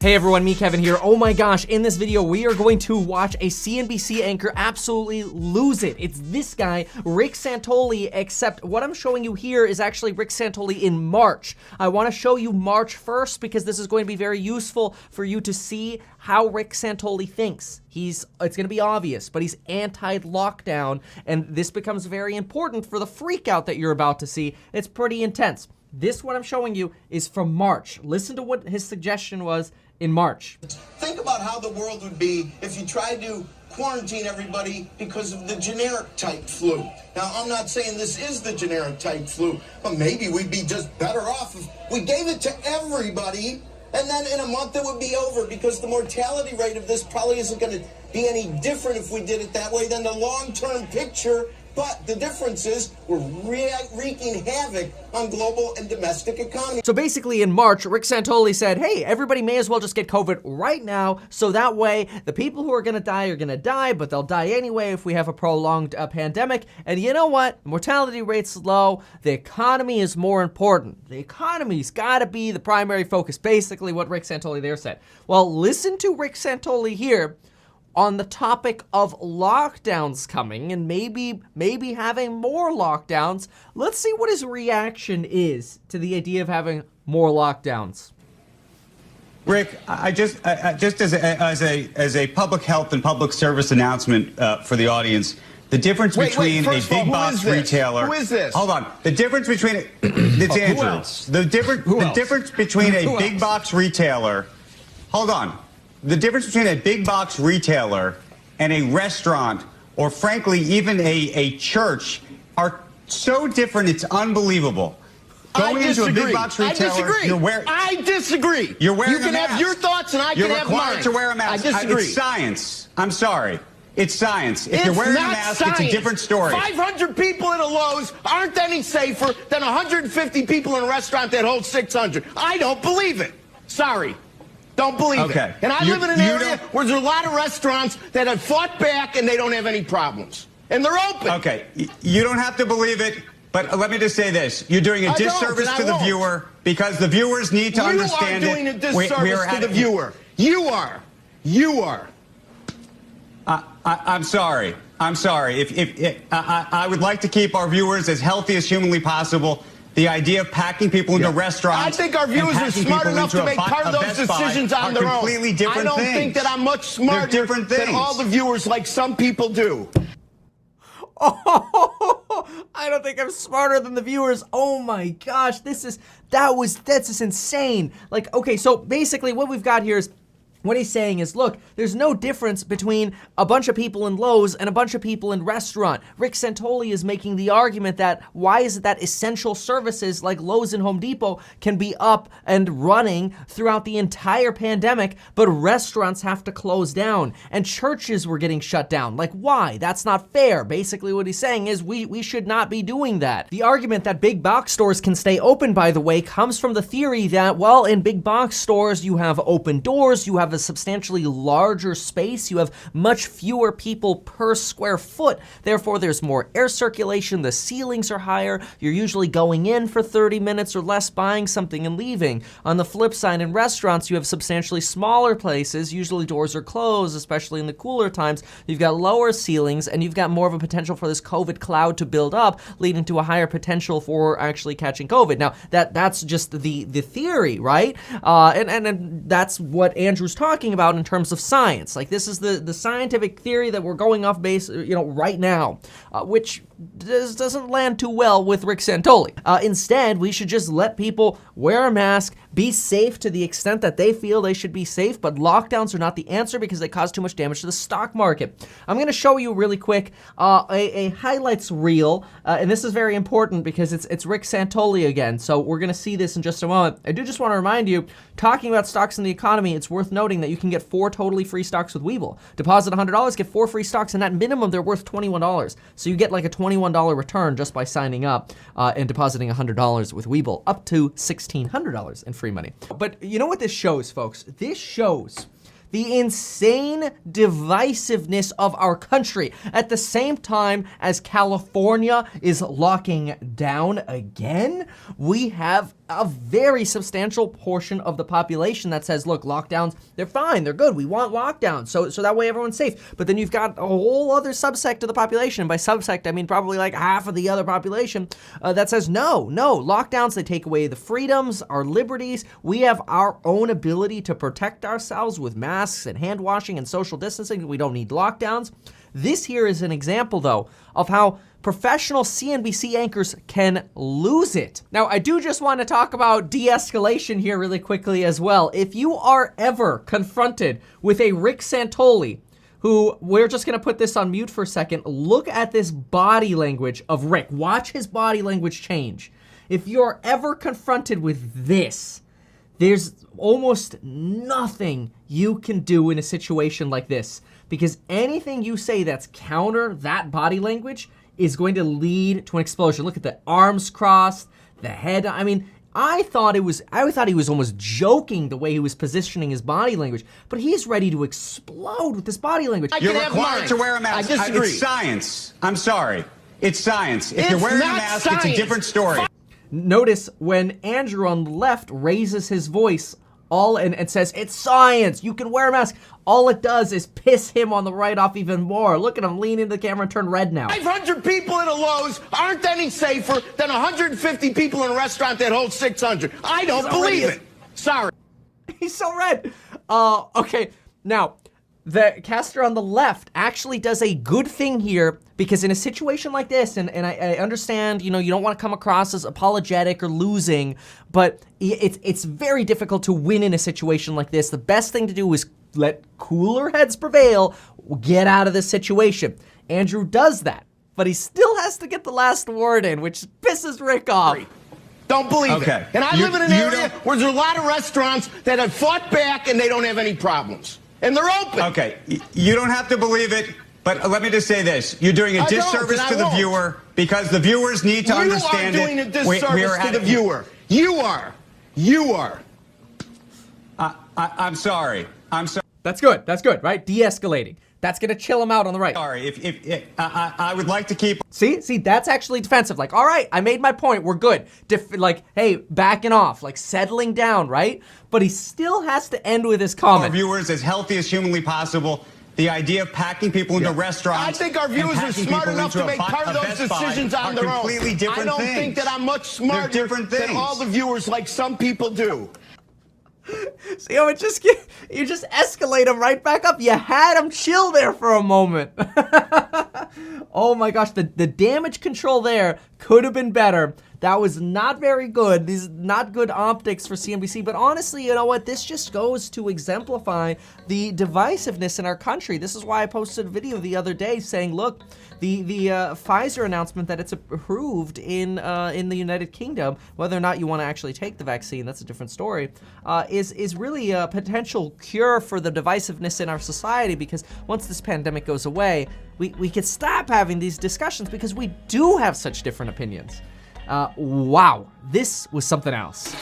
Hey everyone, me Kevin here. Oh my gosh, in this video, we are going to watch a CNBC anchor absolutely lose it. It's this guy, Rich Santelli, except what I'm showing you here is actually Rich Santelli in March. I want to show you March first because this is going to be very useful for you to see how Rich Santelli thinks. It's going to be obvious, but he's anti-lockdown, and this becomes very important for the freakout that you're about to see. It's pretty intense. This, what I'm showing you, is from March. Listen to what his suggestion was in March. Think about how the world would be if you tried to quarantine everybody because of the generic type flu. Now, I'm not saying this is the generic type flu, but maybe we'd be just better off if we gave it to everybody, and then in a month it would be over, because the mortality rate of this probably isn't going to be any different if we did it that way than the long-term picture. But the difference is we're wreaking havoc on global and domestic economy. So basically in March, Rich Santelli said, hey, everybody may as well just get COVID right now, so that way the people who are going to die, but they'll die anyway if we have a prolonged pandemic. And you know what? Mortality rate's low. The economy is more important. The economy's got to be the primary focus, basically what Rich Santelli there said. Well, listen to Rich Santelli here on the topic of lockdowns coming and maybe having more lockdowns. Let's see what his reaction is to the idea of having more lockdowns. Rick, I just as a public health and public service announcement for the audience, the difference between a big box retailer. Who is this? Hold on. The difference between it's Andrew. Who else? The difference between a big box retailer. Hold on. The difference between a big box retailer and a restaurant, or frankly, even a church, are so different, it's unbelievable. Going into a big box retailer, I disagree. You're wearing a mask. You can have your thoughts and I can have mine. You're required to wear a mask. I disagree. It's science. I'm sorry. It's science. If it's you're wearing a not mask, science. it's a different story. 500 people in a Lowe's aren't any safer than 150 people in a restaurant that holds 600. I don't believe it. Sorry. Don't believe it. And I live in an area where there's a lot of restaurants that have fought back and they don't have any problems. And they're open. Okay. You don't have to believe it, but let me just say this. You're doing a disservice to the viewer because the viewers need to understand it. You are doing a disservice to the viewer. You are. You are. I'm sorry. I'm sorry. I would like to keep our viewers as healthy as humanly possible. The idea of packing people into restaurants. I think our viewers are smart enough to make part of those decisions on their own. Completely different I don't think that I'm much smarter than all the viewers like some people do. Oh, I don't think I'm smarter than the viewers. Oh my gosh, that's just insane. Like, okay, so basically what we've got here is, what he's saying is, look, there's no difference between a bunch of people in Lowe's and a bunch of people in restaurant. Rich Santelli is making the argument that why is it that essential services like Lowe's and Home Depot can be up and running throughout the entire pandemic, but restaurants have to close down and churches were getting shut down. Like, why? That's not fair. Basically what he's saying is we should not be doing that. The argument that big box stores can stay open, by the way, comes from the theory that, well, in big box stores you have open doors, you have a substantially larger space, you have much fewer people per square foot, therefore there's more air circulation, the ceilings are higher, you're usually going in for 30 minutes or less, buying something and leaving. On the flip side, in restaurants you have substantially smaller places, usually doors are closed, especially in the cooler times, you've got lower ceilings and you've got more of a potential for this COVID cloud to build up, leading to a higher potential for actually catching COVID. Now that's just the theory, right? And that's what Andrew's talking about in terms of science. Like, this is the scientific theory that we're going off base, right now, which doesn't land too well with Rich Santelli. Instead, we should just let people wear a mask, be safe to the extent that they feel they should be safe, but lockdowns are not the answer because they cause too much damage to the stock market. I'm going to show you really quick a highlights reel, and this is very important because it's Rich Santelli again, so we're going to see this in just a moment. I do just want to remind you, talking about stocks in the economy, it's worth noting that you can get 4 totally free stocks with Webull. Deposit $100, get 4 free stocks, and at minimum, they're worth $21. So you get like a $21 return just by signing up and depositing $100 with Webull, up to $1,600 in free money. But you know what this shows, folks? This shows the insane divisiveness of our country. At the same time as California is locking down again, we have a very substantial portion of the population that says, look, lockdowns, they're fine, they're good, we want lockdowns, so that way everyone's safe. But then you've got a whole other subsect of the population, and by subsect, I mean probably like half of the other population, that says, no, lockdowns, they take away the freedoms, our liberties, we have our own ability to protect ourselves with masks and hand washing and social distancing, we don't need lockdowns. This here is an example, though, of how professional CNBC anchors can lose it. Now, I do just want to talk about de-escalation here really quickly as well. If you are ever confronted with a Rick Santelli, who, we're just going to put this on mute for a second, look at this body language of Rick. Watch his body language change. If you're ever confronted with this, there's almost nothing you can do in a situation like this, because anything you say that's counter that body language is going to lead to an explosion. Look at the arms crossed, the head. I mean, I thought he was almost joking the way he was positioning his body language, but he's ready to explode with this body language. You're required to wear a mask. I disagree. It's science. I'm sorry. It's science. If you're wearing a mask, it's a different story. Notice when Andrew on the left raises his voice and says, it's science, you can wear a mask. All it does is piss him on the right off even more. Look at him lean into the camera and turn red now. 500 people at a Lowe's aren't any safer than 150 people in a restaurant that holds 600. I don't believe it. Sorry. He's so red. Okay, now, the caster on the left actually does a good thing here, because in a situation like this, and I understand, you don't want to come across as apologetic or losing, but it's very difficult to win in a situation like this. The best thing to do is let cooler heads prevail, get out of this situation. Andrew does that, but he still has to get the last word in, which pisses Rick off. Don't believe Okay. it. And I live in an area where there's a lot of restaurants that have fought back and they don't have any problems. And they're open. Okay, you don't have to believe it, but let me just say this. You're doing a disservice to the viewer, because the viewers need to understand it. You are doing a disservice to the viewer. You are. I'm sorry. That's good, right? De-escalating. That's gonna chill him out on the right. Sorry, if I would like to keep... See, that's actually defensive. Like, all right, I made my point, we're good. Like, hey, backing off, like settling down, right? But he still has to end with his comment. Our viewers as healthy as humanly possible. The idea of packing people into restaurants... I think our viewers are smart enough to make part of those decisions on their own. Completely different I don't think that I'm much smarter than all the viewers like some people do. See how you just escalate him right back up. You had him chill there for a moment. Oh my gosh, the damage control there could have been better. That was not very good. These not good optics for CNBC, but honestly, you know what? This just goes to exemplify the divisiveness in our country. This is why I posted a video the other day saying, look, the Pfizer announcement that it's approved in the United Kingdom, whether or not you want to actually take the vaccine, that's a different story, is really a potential cure for the divisiveness in our society, because once this pandemic goes away, we could stop having these discussions because we do have such different opinions. Wow, this was something else.